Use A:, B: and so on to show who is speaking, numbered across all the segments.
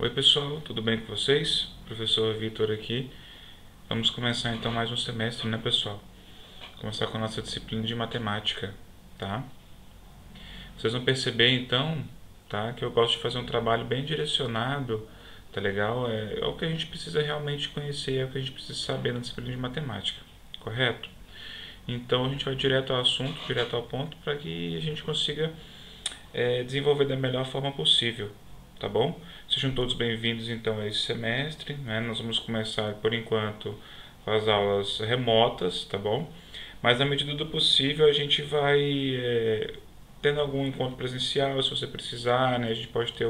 A: Oi pessoal, tudo bem com vocês? Professor Vitor aqui. Vamos começar então mais um semestre, né pessoal? Começar com a nossa disciplina de matemática, tá? Vocês vão perceber então, tá? Que eu gosto de fazer um trabalho bem direcionado, tá legal? É o que a gente precisa realmente conhecer, é o que a gente precisa saber na disciplina de matemática, correto? Então a gente vai direto ao assunto, direto ao ponto, para que a gente consiga desenvolver da melhor forma possível, tá bom? Sejam todos bem-vindos então a esse semestre, né? Nós vamos começar por enquanto com as aulas remotas, tá bom? Mas na medida do possível a gente vai tendo algum encontro presencial, se você precisar, né? A gente pode ter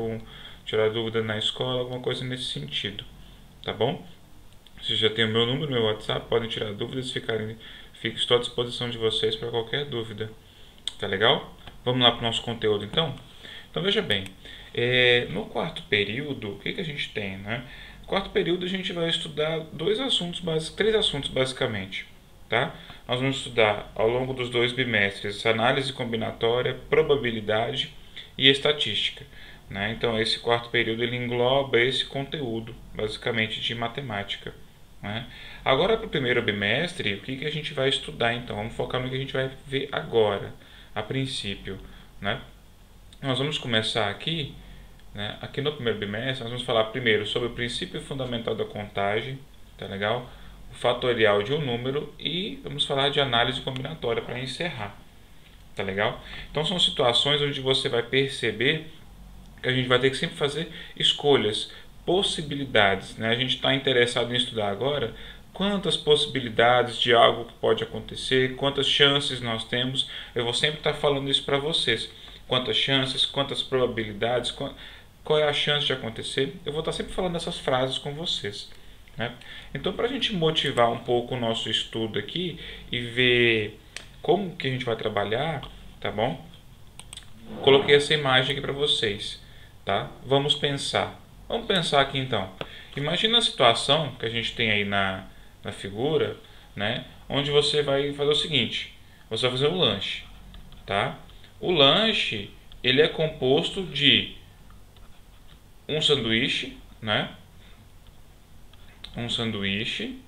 A: tirar dúvida na escola, alguma coisa nesse sentido, tá bom? Vocês já têm o meu número, meu WhatsApp, podem tirar dúvidas, estou à disposição de vocês para qualquer dúvida. Tá legal? Vamos lá para o nosso conteúdo então? Então veja bem, no quarto período, o que a gente tem, né? No quarto período a gente vai estudar três assuntos basicamente, tá? Nós vamos estudar ao longo dos 2 bimestres análise combinatória, probabilidade e estatística, né? Então esse quarto período ele engloba esse conteúdo basicamente de matemática, né? Agora para o primeiro bimestre, o que a gente vai estudar então? Vamos focar no que a gente vai ver agora, a princípio, né? Nós vamos começar aqui, né? Aqui no primeiro bimestre, nós vamos falar primeiro sobre o princípio fundamental da contagem, tá legal? O fatorial de um número e vamos falar de análise combinatória para encerrar, tá legal? Então são situações onde você vai perceber que a gente vai ter que sempre fazer escolhas, possibilidades, né? A gente está interessado em estudar agora quantas possibilidades de algo que pode acontecer, quantas chances nós temos. Eu vou sempre estar falando isso para vocês. Quantas chances, quantas probabilidades, qual é a chance de acontecer. Eu vou estar sempre falando essas frases com vocês, né? Então, para a gente motivar um pouco o nosso estudo aqui e ver como que a gente vai trabalhar, tá bom? Coloquei essa imagem aqui para vocês, tá? Vamos pensar. Vamos pensar aqui então. Imagina a situação que a gente tem aí na figura, né? Onde você vai fazer o seguinte: você vai fazer um lanche, tá? O lanche ele é composto de um sanduíche, né? Um sanduíche,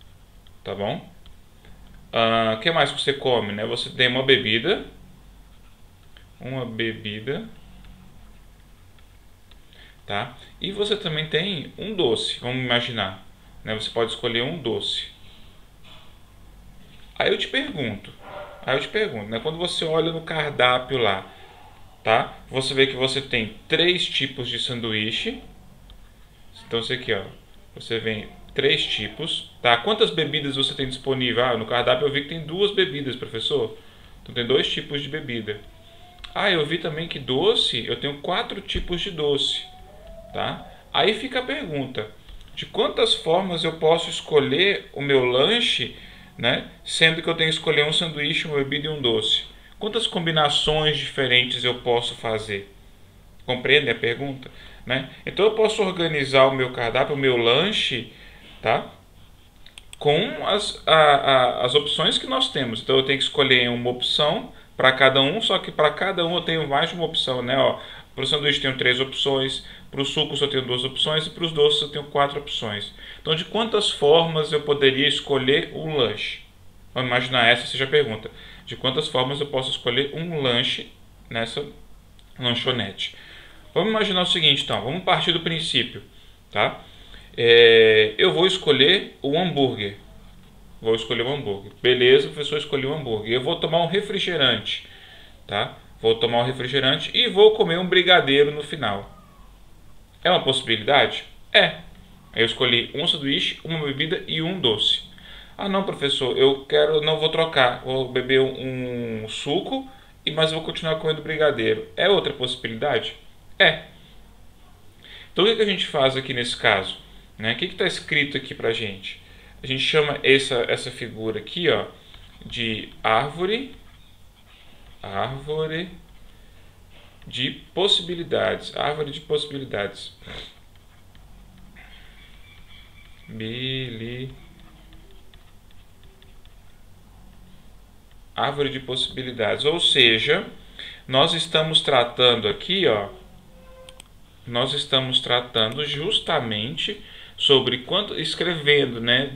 A: tá bom? O que mais que você come, né? Você tem uma bebida, tá? E você também tem um doce, vamos imaginar, né? Você pode escolher um doce. Aí eu te pergunto, né? Quando você olha no cardápio lá, tá? Você vê que você tem 3 tipos de sanduíche. Então isso aqui, ó, você vem 3 tipos, tá? Quantas bebidas você tem disponível? No cardápio eu vi que tem 2 bebidas, professor. Então tem 2 tipos de bebida. Eu vi também que doce, eu tenho 4 tipos de doce, tá? Aí fica a pergunta: de quantas formas eu posso escolher o meu lanche, né? Sendo que eu tenho que escolher um sanduíche, uma bebida e um doce. Quantas combinações diferentes eu posso fazer? Compreende a pergunta, né? Então eu posso organizar o meu cardápio, o meu lanche, tá? Com as opções que nós temos. Então eu tenho que escolher uma opção para cada um, só que para cada um eu tenho mais de uma opção, né? Para o sanduíche eu tenho 3 opções, para os sucos eu tenho 2 opções e para os doces eu tenho 4 opções. Então de quantas formas eu poderia escolher um lanche? Vamos imaginar, essa seja a pergunta. De quantas formas eu posso escolher um lanche nessa lanchonete? Vamos imaginar o seguinte, então, vamos partir do princípio, tá? Eu vou escolher o hambúrguer. Vou escolher o hambúrguer. Beleza, o professor escolheu o hambúrguer. Eu vou tomar um refrigerante, tá? Vou tomar um refrigerante e vou comer um brigadeiro no final. É uma possibilidade? É. Eu escolhi um sanduíche, uma bebida e um doce. Não, professor, não vou trocar. Vou beber um suco, mas vou continuar comendo brigadeiro. É outra possibilidade? É. Então o que a gente faz aqui nesse caso, né? O que está escrito aqui pra gente? A gente chama essa figura aqui, ó, de árvore de possibilidades. Árvore de possibilidades. Árvore de possibilidades. Ou seja, nós estamos tratando aqui, ó, nós estamos tratando justamente sobre quanto, escrevendo, né,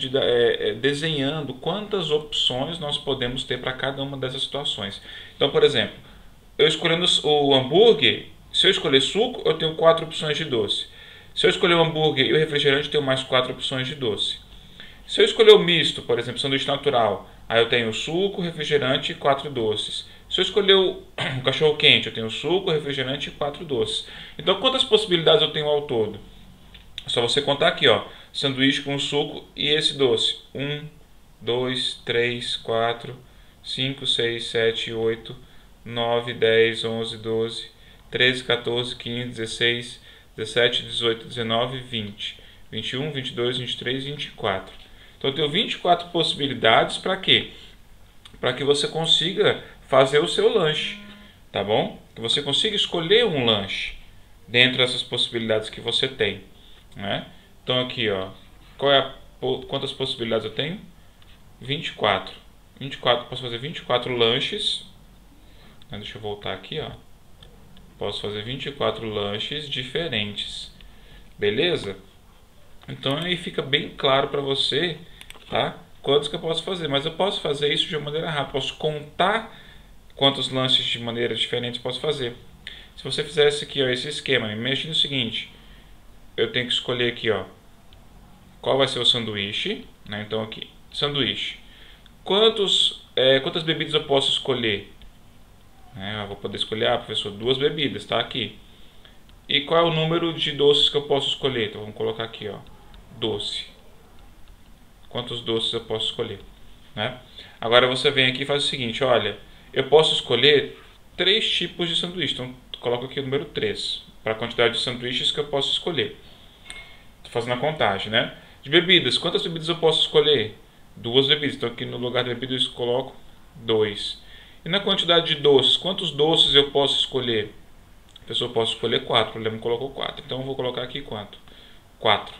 A: desenhando quantas opções nós podemos ter para cada uma dessas situações. Então, por exemplo, eu escolhendo o hambúrguer, se eu escolher suco, eu tenho 4 opções de doce. Se eu escolher o hambúrguer e o refrigerante, eu tenho mais 4 opções de doce. Se eu escolher o misto, por exemplo, sanduíche natural, aí eu tenho suco, refrigerante e 4 doces. Se eu escolher o cachorro quente, eu tenho suco, refrigerante e 4 doces. Então, quantas possibilidades eu tenho ao todo? É só você contar aqui, ó, sanduíche com suco e esse doce. 1, 2, 3, 4, 5, 6, 7, 8, 9, 10, 11, 12, 13, 14, 15, 16, 17, 18, 19, 20, 21, 22, 23, 24. Então eu tenho 24 possibilidades para quê? Para que você consiga fazer o seu lanche, tá bom? Que você consiga escolher um lanche dentro dessas possibilidades que você tem, né? Então aqui, ó, quantas possibilidades eu tenho? 24. 24, posso fazer 24 lanches. Deixa eu voltar aqui, ó. Posso fazer 24 lanches diferentes. Beleza? Então aí fica bem claro para você, tá? Quantos que eu posso fazer, mas eu posso fazer isso de uma maneira rápida, posso contar quantos lanches de maneiras diferentes posso fazer. Se você fizesse aqui, ó, esse esquema, imagine o seguinte, eu tenho que escolher aqui, ó, qual vai ser o sanduíche, né? Então aqui, sanduíche. Quantas bebidas eu posso escolher? Eu vou poder escolher, professor, 2 bebidas, tá aqui. E qual é o número de doces que eu posso escolher? Então vamos colocar aqui, ó, doce. Quantos doces eu posso escolher, né? Agora você vem aqui e faz o seguinte, olha, eu posso escolher 3 tipos de sanduíche. Então coloco aqui o número 3 para a quantidade de sanduíches que eu posso escolher. Estou fazendo a contagem, né? De bebidas, quantas bebidas eu posso escolher? 2 bebidas. Então aqui no lugar de bebidas eu coloco 2. E na quantidade de doces, quantos doces eu posso escolher? A pessoa pode escolher 4, o problema colocou 4. Então eu vou colocar aqui quanto? 4,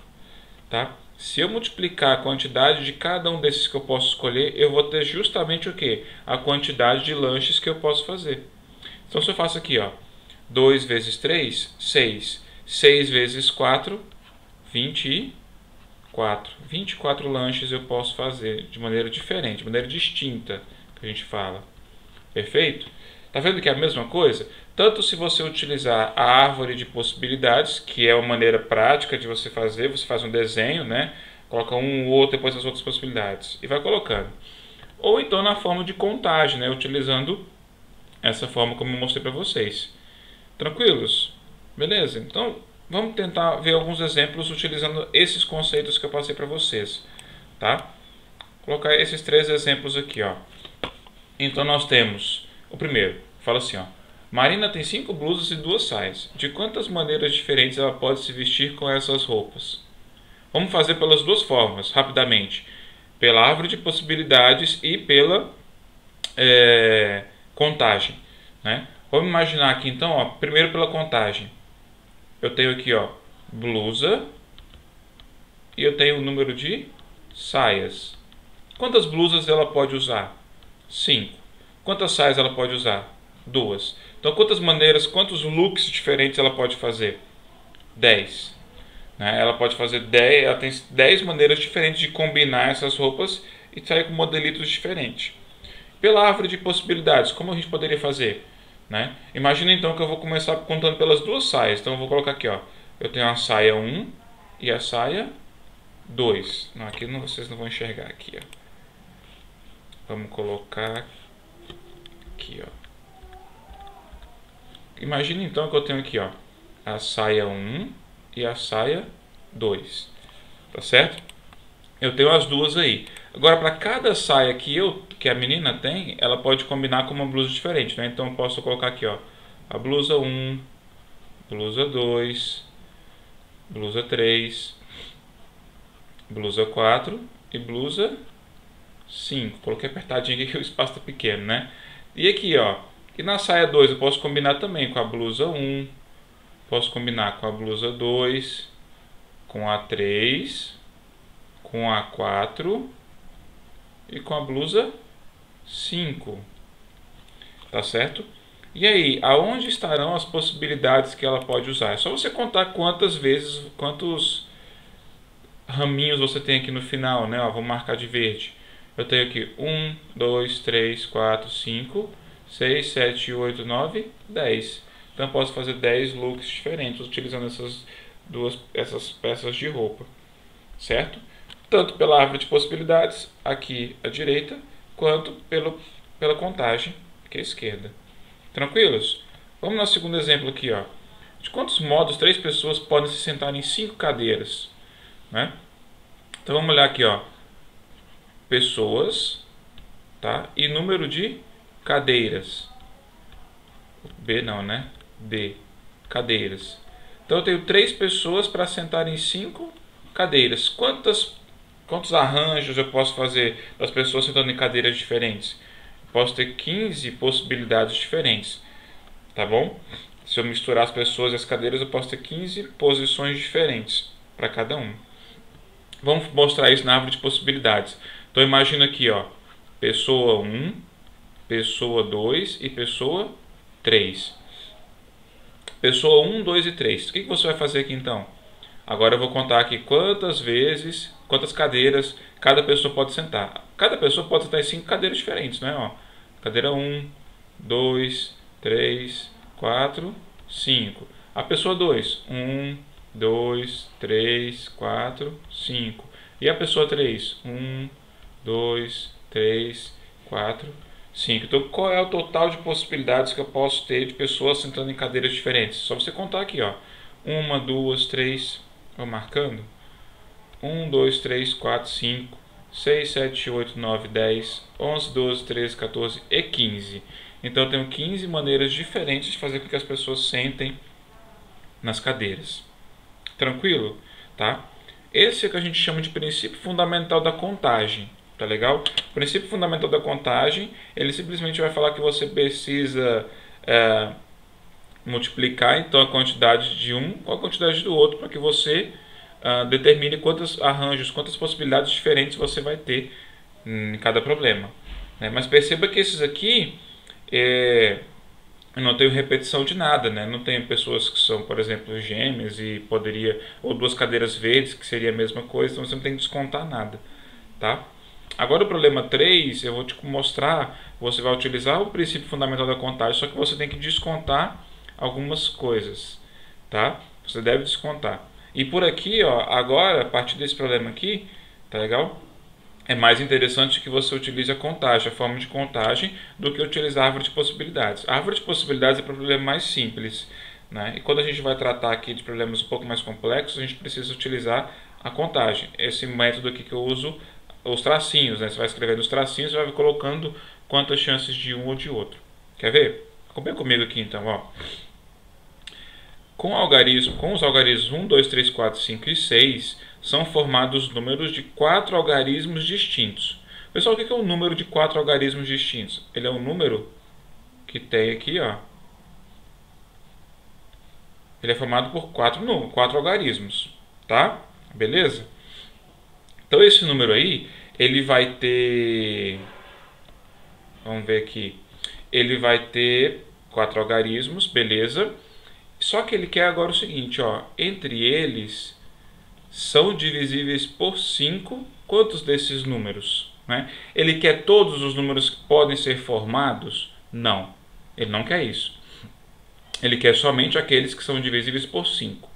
A: tá? Se eu multiplicar a quantidade de cada um desses que eu posso escolher, eu vou ter justamente o que? A quantidade de lanches que eu posso fazer. Então se eu faço aqui, ó, 2 vezes 3, 6. 6 vezes 4, 24. 24 lanches eu posso fazer de maneira diferente, de maneira distinta, que a gente fala. Perfeito? Tá vendo que é a mesma coisa? Tanto se você utilizar a árvore de possibilidades, que é uma maneira prática de você fazer, você faz um desenho, né? Coloca um ou outro depois as outras possibilidades e vai colocando. Ou então na forma de contagem, né? Utilizando essa forma como eu mostrei para vocês. Tranquilos? Beleza? Então vamos tentar ver alguns exemplos utilizando esses conceitos que eu passei para vocês, tá? Vou colocar esses 3 exemplos aqui, ó. Então nós temos o primeiro, fala assim, ó. Marina tem 5 blusas e 2 saias. De quantas maneiras diferentes ela pode se vestir com essas roupas? Vamos fazer pelas duas formas, rapidamente. Pela árvore de possibilidades e pela contagem, né? Vamos imaginar aqui então, ó, primeiro pela contagem. Eu tenho aqui, ó, blusa e eu tenho o número de saias. Quantas blusas ela pode usar? 5. Quantas saias ela pode usar? 2. Então, quantas maneiras, quantos looks diferentes ela pode fazer? 10. Né? Ela pode fazer 10, ela tem 10 maneiras diferentes de combinar essas roupas e sair com modelitos diferentes. Pela árvore de possibilidades, como a gente poderia fazer? Né? Imagina então que eu vou começar contando pelas duas saias. Então eu vou colocar aqui, ó. Eu tenho a saia 1 e a saia 2. Não, aqui não, vocês não vão enxergar aqui, ó. Vamos colocar aqui, ó. Imagina então que eu tenho aqui, ó, a saia 1 e a saia 2. Tá certo? Eu tenho as duas aí. Agora, para cada saia que a menina tem, ela pode combinar com uma blusa diferente, né? Então eu posso colocar aqui, ó, a blusa 1, blusa 2, blusa 3, blusa 4 e blusa 5. Coloquei apertadinho aqui que o espaço está pequeno, né? E aqui, ó, e na saia 2 eu posso combinar também com a blusa 1, posso combinar com a blusa 2, com a 3, com a 4 e com a blusa 5. Tá certo? E aí, aonde estarão as possibilidades que ela pode usar? É só você contar quantas vezes, quantos raminhos você tem aqui no final, né? Ó, vou marcar de verde. Eu tenho aqui 1, 2, 3, 4, 5, 6, 7, 8, 9, 10. Então eu posso fazer 10 looks diferentes utilizando essas peças de roupa, certo? Tanto pela árvore de possibilidades, aqui à direita, quanto pela contagem, aqui à esquerda. Tranquilos? Vamos no segundo exemplo aqui, ó. De quantos modos 3 pessoas podem se sentar em 5 cadeiras, né? Então vamos olhar aqui, ó. Pessoas, tá? E número de cadeiras. B não, né? D. Cadeiras. Então eu tenho 3 pessoas para sentar em 5 cadeiras. Quantos arranjos eu posso fazer das pessoas sentando em cadeiras diferentes? Posso ter 15 possibilidades diferentes, tá bom? Se eu misturar as pessoas e as cadeiras, eu posso ter 15 posições diferentes para cada um. Vamos mostrar isso na árvore de possibilidades. Então imagina aqui, ó, pessoa 1, pessoa 2 e pessoa 3. Pessoa 1, 2 e 3. O que você vai fazer aqui então? Agora eu vou contar aqui quantas cadeiras cada pessoa pode sentar. Cada pessoa pode sentar em 5 cadeiras diferentes, né? Ó, cadeira 1, 2, 3, 4, 5. A pessoa 2, 1, 2, 3, 4, 5. E a pessoa 3, 1, 2, 3, 4, 5. Então qual é o total de possibilidades que eu posso ter de pessoas sentando em cadeiras diferentes? Só você contar aqui, ó. 1, 2, 3, vou marcando. 1, 2, 3, 4, 5, 6, 7, 8, 9, 10, 11, 12, 13, 14 e 15. Então eu tenho 15 maneiras diferentes de fazer com que as pessoas sentem nas cadeiras. Tranquilo? Tá? Esse é o que a gente chama de princípio fundamental da contagem. Tá legal? O princípio fundamental da contagem, ele simplesmente vai falar que você precisa multiplicar então a quantidade de um com a quantidade do outro para que você determine quantos arranjos, quantas possibilidades diferentes você vai ter em cada problema. Né? Mas perceba que esses aqui eu não tenho repetição de nada, né? Não tenho pessoas que são, por exemplo, gêmeas e poderia, ou 2 cadeiras verdes, que seria a mesma coisa, então você não tem que descontar nada, tá? Agora o problema 3, eu vou te mostrar, você vai utilizar o princípio fundamental da contagem, só que você tem que descontar algumas coisas, tá? Você deve descontar. E por aqui, ó, agora, a partir desse problema aqui, tá legal? É mais interessante que você utilize a contagem, a forma de contagem, do que utilizar a árvore de possibilidades. A árvore de possibilidades é para problema mais simples, né? E quando a gente vai tratar aqui de problemas um pouco mais complexos, a gente precisa utilizar a contagem. Esse método aqui que eu uso, os tracinhos, né? Você vai escrevendo os tracinhos e vai colocando quantas chances de um ou de outro. Quer ver? Acompanha comigo aqui então, ó. Com os algarismos 1, 2, 3, 4, 5 e 6, são formados números de 4 algarismos distintos. Pessoal, o que é um número de 4 algarismos distintos? Ele é um número que tem aqui, ó. Ele é formado por 4 algarismos, tá? Beleza? Então esse número aí, ele vai ter... Vamos ver aqui. Ele vai ter 4 algarismos, beleza? Só que ele quer agora o seguinte, ó. Entre eles são divisíveis por 5 quantos desses números? Né? Ele quer todos os números que podem ser formados? Não, ele não quer isso. Ele quer somente aqueles que são divisíveis por 5.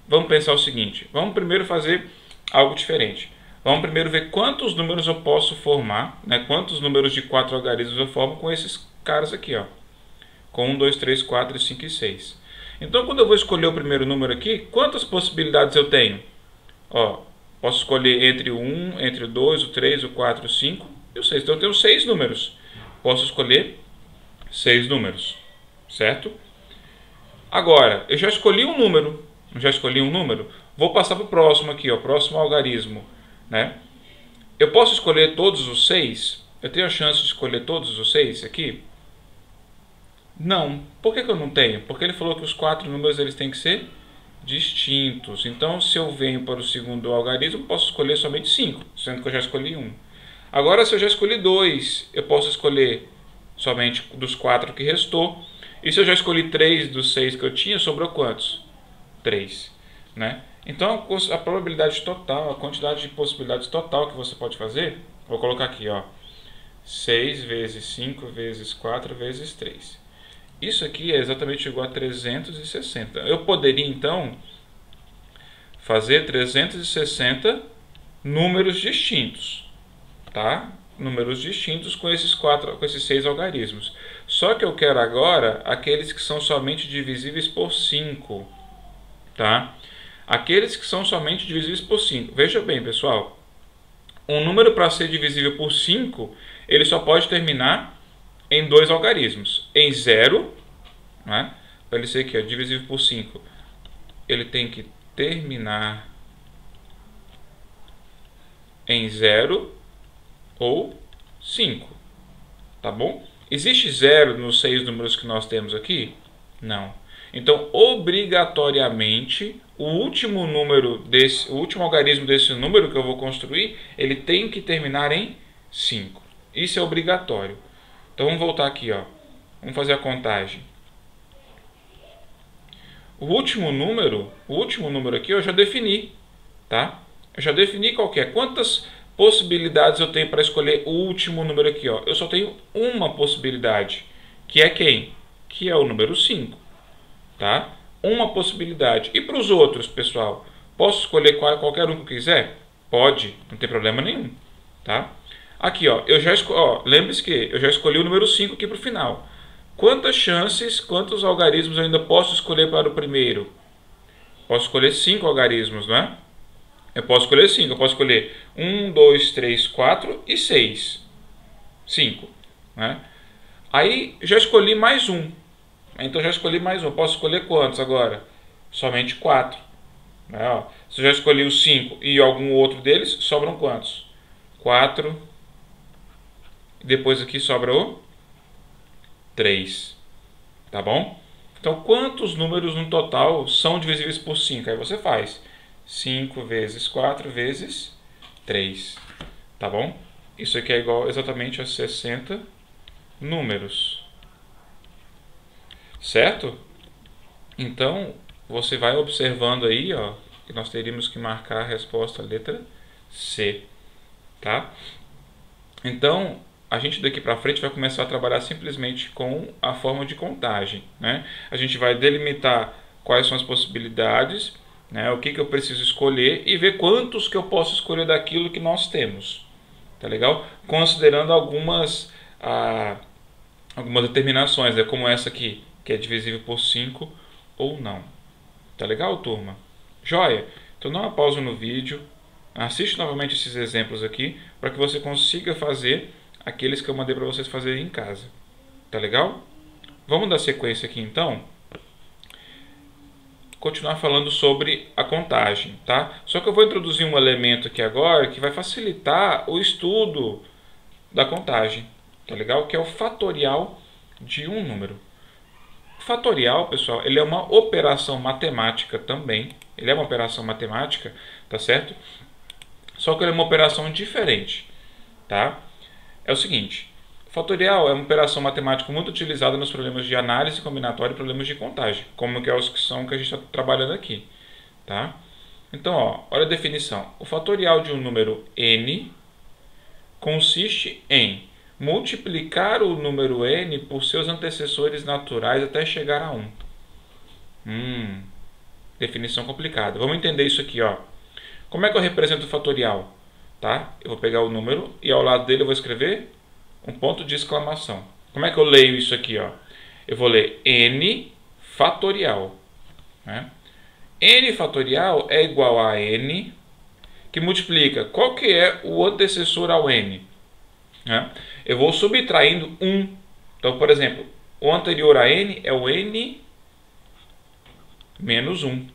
A: Vamos pensar o seguinte, vamos primeiro fazer algo diferente. Vamos primeiro ver quantos números eu posso formar, né? Quantos números de 4 algarismos eu formo com esses caras aqui, ó. Com 1, 2, 3, 4, 5 e 6. Então, quando eu vou escolher o primeiro número aqui, quantas possibilidades eu tenho? Ó, posso escolher entre o 1, entre o 2, o 3, o 4, o 5 e o 6. Então, eu tenho 6 números. Posso escolher 6 números, certo? Agora, eu já escolhi um número. Vou passar para o próximo aqui, ó, próximo algarismo. Né? Eu posso escolher todos os 6? Eu tenho a chance de escolher todos os 6 aqui? Não. Por que eu não tenho? Porque ele falou que os 4 números eles têm que ser distintos. Então, se eu venho para o segundo algarismo, posso escolher somente 5, sendo que eu já escolhi 1. Agora, se eu já escolhi 2, eu posso escolher somente dos 4 que restou. E se eu já escolhi 3 dos 6 que eu tinha, sobrou quantos? 3, né? Então a probabilidade total, a quantidade de possibilidades total que você pode fazer, vou colocar aqui, ó, 6 vezes 5 vezes 4 vezes 3. Isso aqui é exatamente igual a 360. Eu poderia então fazer 360 números distintos, tá? Números distintos com esses 6 algarismos. Só que eu quero agora aqueles que são somente divisíveis por 5, tá? Aqueles que são somente divisíveis por 5. Veja bem, pessoal. Um número para ser divisível por 5, ele só pode terminar em 2 algarismos. Em 0, né? Para ele ser aqui, ó, divisível por 5, ele tem que terminar em 0 ou 5. Tá bom? Existe 0 nos 6 números que nós temos aqui? Não. Então, obrigatoriamente, o último algarismo desse número que eu vou construir, ele tem que terminar em 5. Isso é obrigatório. Então, vamos voltar aqui, ó. Vamos fazer a contagem. O último número aqui eu já defini, tá? Eu já defini qual que é. Quantas possibilidades eu tenho para escolher o último número aqui, ó? Eu só tenho uma possibilidade, que é quem? Que é o número 5. Tá? Uma possibilidade. E para os outros, pessoal? Posso escolher qualquer um que eu quiser? Pode, não tem problema nenhum. Tá? Aqui, ó, lembre-se que eu já escolhi o número 5 aqui para o final. Quantos algarismos eu ainda posso escolher para o primeiro? Posso escolher 5 algarismos, não é? Eu posso escolher 5. Eu posso escolher 1, 2, 3, 4 e 6. 5. Né? Aí já escolhi mais um. Então já escolhi mais um. Posso escolher quantos agora? Somente 4. Né? Se eu já escolhi os 5 e algum outro deles, sobram quantos? 4. Depois aqui sobra o 3. Tá bom? Então quantos números no total são divisíveis por 5? Aí você faz 5 vezes 4 vezes 3. Tá bom? Isso aqui é igual exatamente a 60 números. Certo? Então, você vai observando aí, ó, que nós teríamos que marcar a resposta letra C, tá? Então, a gente daqui para frente vai começar a trabalhar simplesmente com a forma de contagem, né? A gente vai delimitar quais são as possibilidades, né? O que eu preciso escolher e ver quantos que eu posso escolher daquilo que nós temos, tá legal? Considerando algumas determinações, né? Como essa aqui, que é divisível por 5 ou não. Tá legal, turma? Joia? Então dá uma pausa no vídeo, assiste novamente esses exemplos aqui, para que você consiga fazer aqueles que eu mandei para vocês fazerem em casa. Tá legal? Vamos dar sequência aqui então. Continuar falando sobre a contagem, tá? Só que eu vou introduzir um elemento aqui agora que vai facilitar o estudo da contagem, tá legal? Que é o fatorial de um número. Fatorial, pessoal, ele é uma operação matemática também. Ele é uma operação matemática, tá certo? Só que ele é uma operação diferente, tá? É o seguinte, fatorial é uma operação matemática muito utilizada nos problemas de análise combinatória e problemas de contagem, como que é os que são que a gente está trabalhando aqui, tá? Então, ó, olha a definição. O fatorial de um número n consiste em multiplicar o número n por seus antecessores naturais até chegar a 1. Definição complicada. Vamos entender isso aqui, ó. Como é que eu represento o fatorial? Tá? Eu vou pegar o número e ao lado dele eu vou escrever um ponto de exclamação. Como é que eu leio isso aqui, ó? Eu vou ler n fatorial, né? N fatorial é igual a n que multiplica. Qual que é o antecessor ao n? Né? Eu vou subtraindo 1. Então, por exemplo, o anterior a n é o n menos 1.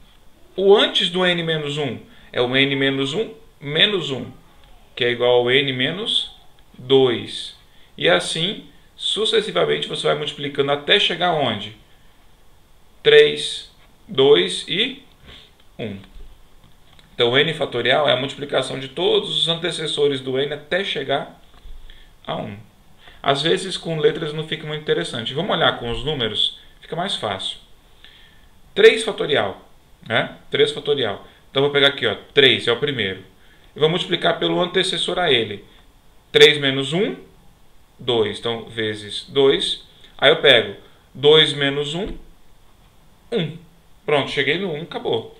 A: O antes do n menos 1 é o n menos 1 menos 1, que é igual ao n menos 2. E assim, sucessivamente, você vai multiplicando até chegar onde? 3, 2 e 1. Então, n fatorial é a multiplicação de todos os antecessores do n até chegar a 1. Às vezes com letras não fica muito interessante. Vamos olhar com os números, fica mais fácil. 3 fatorial, né? 3 fatorial. Então vou pegar aqui, ó, 3 é o primeiro. E vou multiplicar pelo antecessor a ele. 3 menos 1, 2. Então, vezes 2. Aí eu pego 2 menos 1, 1. Pronto, cheguei no 1, acabou.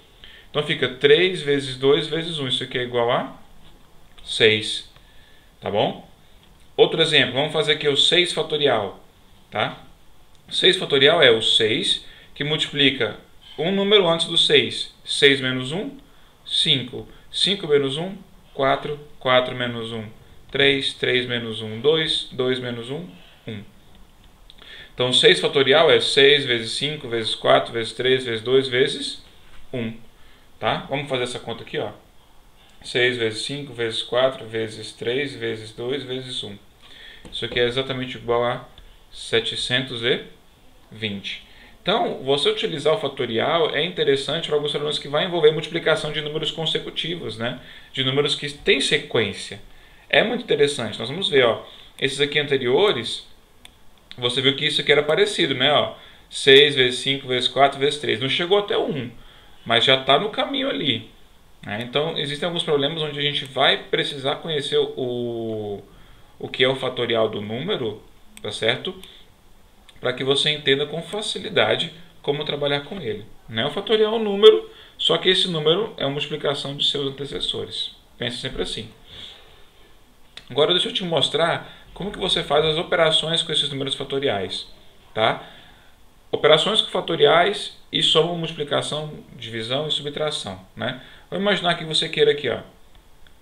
A: Então fica 3 vezes 2 vezes 1. Isso aqui é igual a 6. Tá bom? Outro exemplo, vamos fazer aqui o 6 fatorial. Tá? 6 fatorial é o 6 que multiplica um número antes do 6. 6 menos 1, 5. 5 menos 1, 4. 4 menos 1, 3. 3 menos 1, 2. 2 menos 1, 1. Então, 6 fatorial é 6 vezes 5 vezes 4 vezes 3 vezes 2 vezes 1. Tá? Vamos fazer essa conta aqui, ó. 6 vezes 5 vezes 4 vezes 3 vezes 2 vezes 1. Isso aqui é exatamente igual a 720. Então, você utilizar o fatorial é interessante para alguns problemas que vai envolver multiplicação de números consecutivos, né? De números que têm sequência. É muito interessante. Nós vamos ver, ó, esses aqui anteriores, você viu que isso aqui era parecido, né? Ó, 6 vezes 5 vezes 4 vezes 3. Não chegou até o 1, mas já está no caminho ali. Então, existem alguns problemas onde a gente vai precisar conhecer o que é o fatorial do número, tá certo? Para que você entenda com facilidade como trabalhar com ele. Não é o fatorial um número, só que esse número é uma multiplicação de seus antecessores. Pense sempre assim. Agora deixa eu te mostrar como que você faz as operações com esses números fatoriais. Tá? Operações com fatoriais e soma, multiplicação, divisão e subtração. Né? Vamos imaginar que você queira aqui, ó,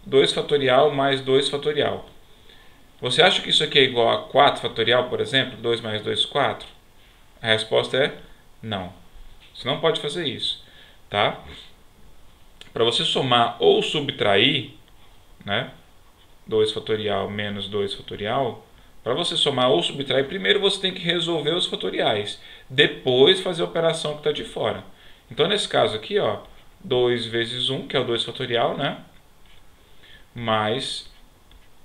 A: 2 fatorial mais 2 fatorial. Você acha que isso aqui é igual a 4 fatorial, por exemplo? 2 mais 2, 4? A resposta é não. Você não pode fazer isso. Tá? Para você somar ou subtrair, né, 2 fatorial menos 2 fatorial, para você somar ou subtrair, primeiro você tem que resolver os fatoriais. Depois fazer a operação que está de fora. Então, nesse caso aqui, ó, 2 vezes 1, que é o 2 fatorial, né? Mais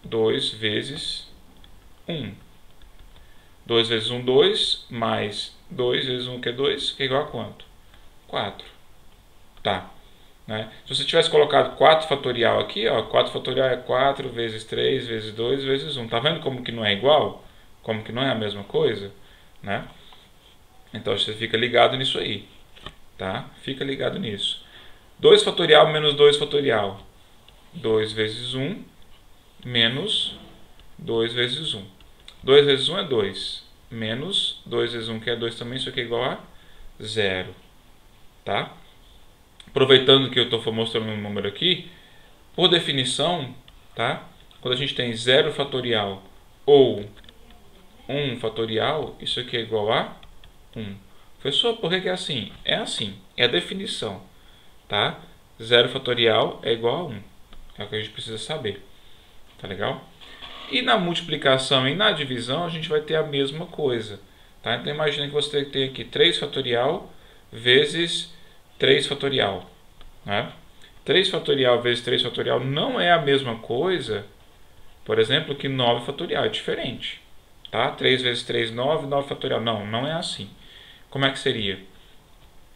A: 2 vezes 1. 2 vezes 1, 2, mais 2 vezes 1, que é 2, que é igual a quanto? 4. Tá. Né? Se você tivesse colocado 4 fatorial aqui, ó, 4 fatorial é 4 vezes 3 vezes 2 vezes 1. Tá vendo como que não é igual? Como que não é a mesma coisa? Né? Então você fica ligado nisso aí. Tá? Fica ligado nisso. 2 fatorial menos 2 fatorial. 2 vezes 1 menos 2 vezes 1. 2 vezes 1 é 2. Menos 2 vezes 1, que é 2 também, isso aqui é igual a 0. Tá? Aproveitando que eu estou mostrando um número aqui, por definição, tá? Quando a gente tem 0 fatorial ou 1 fatorial, isso aqui é igual a 1. Professor, por que é assim? É assim, é a definição. Tá? 0 fatorial é igual a 1. É o que a gente precisa saber. Tá legal? E na multiplicação e na divisão a gente vai ter a mesma coisa. Tá? Então imagina que você tem aqui 3 fatorial vezes 3 fatorial. Né? 3 fatorial vezes 3 fatorial não é a mesma coisa, por exemplo, que 9 fatorial. É diferente. Tá? 3 vezes 3, 9, 9 fatorial. Não, não é assim. Como é que seria?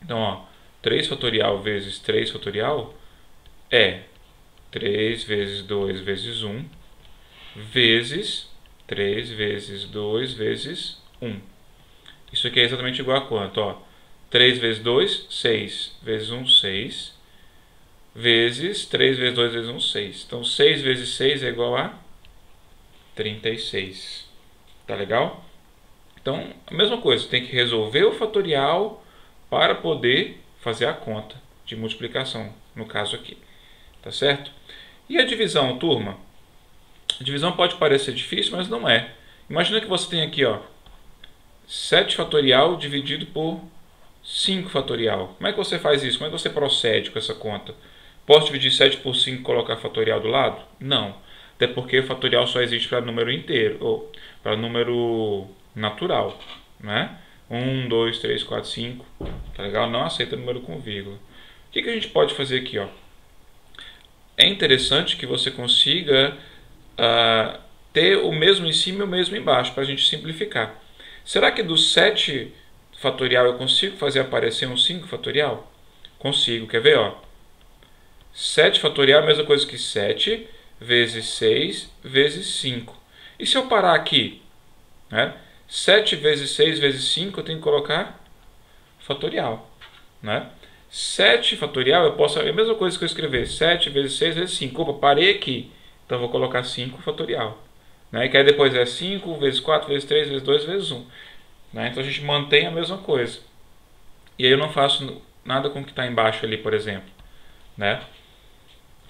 A: Então, ó, 3 fatorial vezes 3 fatorial é 3 vezes 2 vezes 1 vezes 3 vezes 2 vezes 1. Isso aqui é exatamente igual a quanto? Ó, 3 vezes 2, 6. Vezes 1, 6. Vezes 3 vezes 2 vezes 1, 6. Então, 6 vezes 6 é igual a 36. Tá legal? Então, a mesma coisa. Você tem que resolver o fatorial para poder fazer a conta de multiplicação, no caso aqui. Tá certo? E a divisão, turma? A divisão pode parecer difícil, mas não é. Imagina que você tem aqui, ó, 7 fatorial dividido por 5 fatorial. Como é que você faz isso? Como é que você procede com essa conta? Posso dividir 7 por 5 e colocar fatorial do lado? Não. Até porque o fatorial só existe para número inteiro, ou para número natural. Né? 1, 2, 3, 4, 5. Tá legal? Não aceita número com vírgula. O que a gente pode fazer aqui? Ó? É interessante que você consiga ter o mesmo em cima e o mesmo embaixo, para a gente simplificar. Será que do 7 fatorial eu consigo fazer aparecer um 5 fatorial? Consigo, quer ver? Ó? 7 fatorial é a mesma coisa que 7 vezes 6 vezes 5. E se eu parar aqui? Né? 7 vezes 6 vezes 5 eu tenho que colocar fatorial. Né? 7 fatorial eu posso... É a mesma coisa que eu escrever 7 vezes 6 vezes 5. Opa, parei aqui. Então eu vou colocar 5 fatorial. Né? Que aí depois é 5 vezes 4 vezes 3 vezes 2 vezes 1. Né? Então a gente mantém a mesma coisa. E aí eu não faço nada com o que está embaixo ali, por exemplo. Né?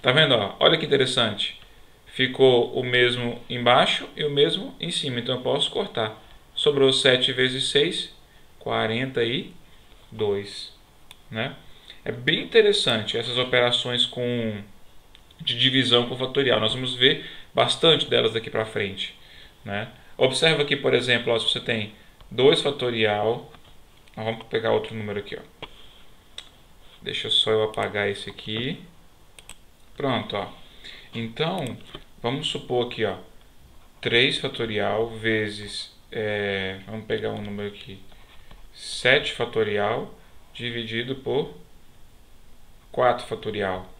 A: Tá vendo? Ó? Olha que interessante. Ficou o mesmo embaixo e o mesmo em cima. Então eu posso cortar. Sobrou 7 vezes 6, 42. Né? É bem interessante essas operações de divisão com fatorial. Nós vamos ver bastante delas daqui para frente. Né? Observa aqui, por exemplo, ó, se você tem 2 fatorial. Vamos pegar outro número aqui. Ó. Deixa só eu apagar esse aqui. Pronto, ó. Então, vamos supor aqui, ó, 3 fatorial vezes, vamos pegar um número aqui, 7 fatorial dividido por 4 fatorial.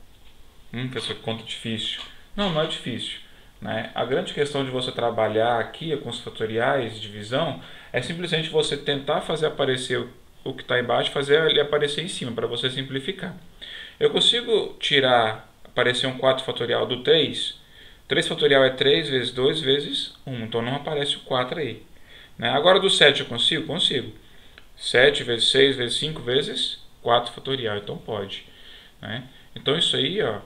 A: Pessoal, que conta difícil. Não, não é difícil. Né? A grande questão de você trabalhar aqui com os fatoriais de divisão é simplesmente você tentar fazer aparecer o que está embaixo, fazer ele aparecer em cima, para você simplificar. Eu consigo aparecer um 4 fatorial do 3. 3 fatorial é 3 vezes 2 vezes 1. Então não aparece o 4 aí. Né? Agora do 7 eu consigo? Consigo. 7 vezes 6 vezes 5 vezes 4 fatorial. Então pode. Né? Então isso aí, ó,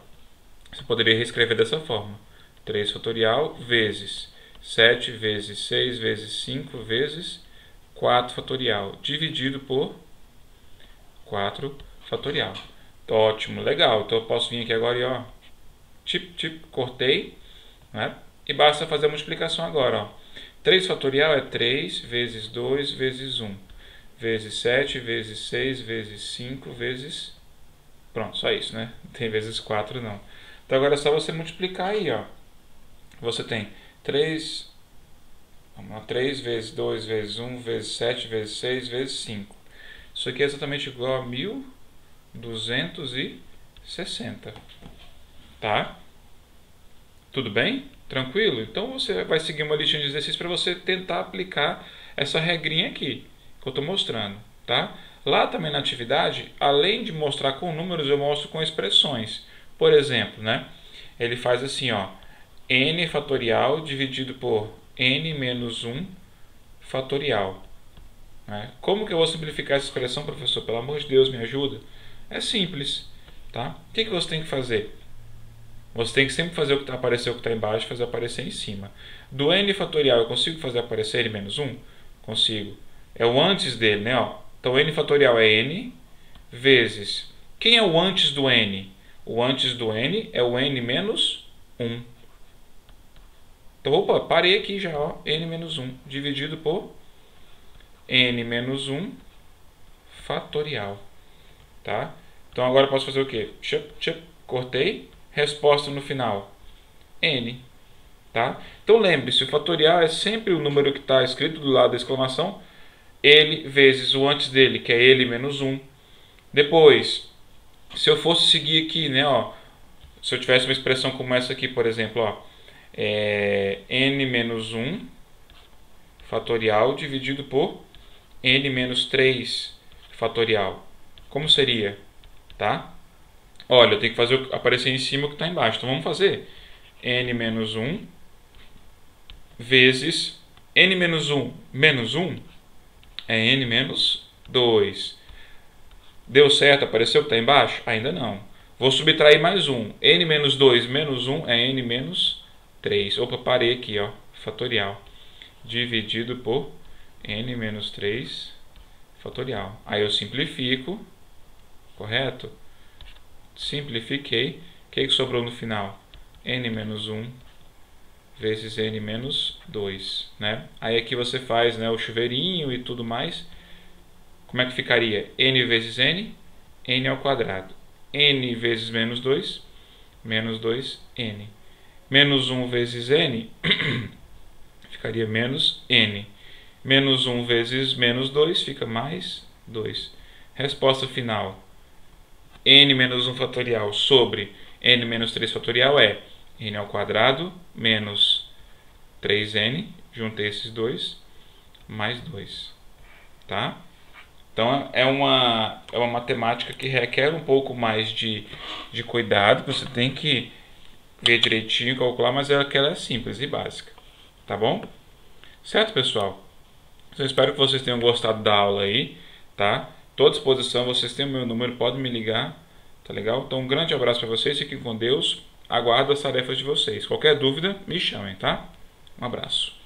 A: você poderia reescrever dessa forma. 3 fatorial vezes 7 vezes 6 vezes 5 vezes 4 fatorial. Dividido por 4 fatorial. Ótimo, legal. Então eu posso vir aqui agora e ó, cortei, né? E basta fazer a multiplicação agora, ó. 3 fatorial é 3 vezes 2 vezes 1 vezes 7 vezes 6 vezes 5 vezes... Pronto, só isso, né? Não tem vezes 4 não. Então agora é só você multiplicar aí, ó. Você tem 3, vamos lá, 3 vezes 2 vezes 1 vezes 7 vezes 6 vezes 5. Isso aqui é exatamente igual a 1260. Tá? Tudo bem? Tranquilo? Então você vai seguir uma listinha de exercícios para você tentar aplicar essa regrinha aqui que eu estou mostrando. Tá? Lá também na atividade, além de mostrar com números, eu mostro com expressões. Por exemplo, né? Ele faz assim, ó, n fatorial dividido por n menos 1 fatorial. Né? Como que eu vou simplificar essa expressão, professor? Pelo amor de Deus, me ajuda. É simples. Tá? O que você tem que fazer? Você tem que sempre fazer o que aparecer o que está embaixo, fazer aparecer em cima. Do n fatorial eu consigo fazer aparecer n menos 1? Consigo. É o antes dele, né? Ó. Então n fatorial é n vezes... Quem é o antes do n? O antes do n é o n menos 1. Então, opa, parei aqui já, ó, n menos 1 dividido por n menos 1 fatorial. Tá? Então agora eu posso fazer o quê? Cortei, resposta no final, n. Tá? Então lembre-se, o fatorial é sempre o número que está escrito do lado da exclamação, ele vezes o antes dele, que é ele menos 1. Depois, se eu fosse seguir aqui, né, ó, se eu tivesse uma expressão como essa aqui, por exemplo, ó, n menos 1 fatorial dividido por n menos 3 fatorial. Como seria? Tá? Olha, eu tenho que fazer aparecer em cima o que está embaixo. Então vamos fazer n menos 1 vezes n menos 1 menos 1 é n menos 2. Deu certo? Apareceu o que está embaixo? Ainda não. Vou subtrair mais 1. N menos 2 menos 1 é n menos 3. Opa, parei aqui, ó, fatorial. Dividido por n menos 3 fatorial. Aí eu simplifico, correto? Simplifiquei. O que sobrou no final? n menos 1 vezes n menos 2. Né? Aí aqui você faz, né, o chuveirinho e tudo mais. Como é que ficaria? N vezes n, n ao quadrado. N vezes menos 2, menos 2n. Menos 1 vezes n ficaria menos n. Menos 1 vezes menos 2 fica mais 2. Resposta final. N menos 1 fatorial sobre n menos 3 fatorial é n ao quadrado menos 3n, juntei esses dois, mais 2. Tá? Então é uma matemática que requer um pouco mais de cuidado, você tem que ver direitinho, calcular, mas ela é simples e básica. Tá bom? Certo, pessoal? Eu espero que vocês tenham gostado da aula aí, tá? Estou à disposição, vocês têm o meu número, podem me ligar, tá legal? Então um grande abraço para vocês, fiquem com Deus, aguardo as tarefas de vocês. Qualquer dúvida, me chamem, tá? Um abraço.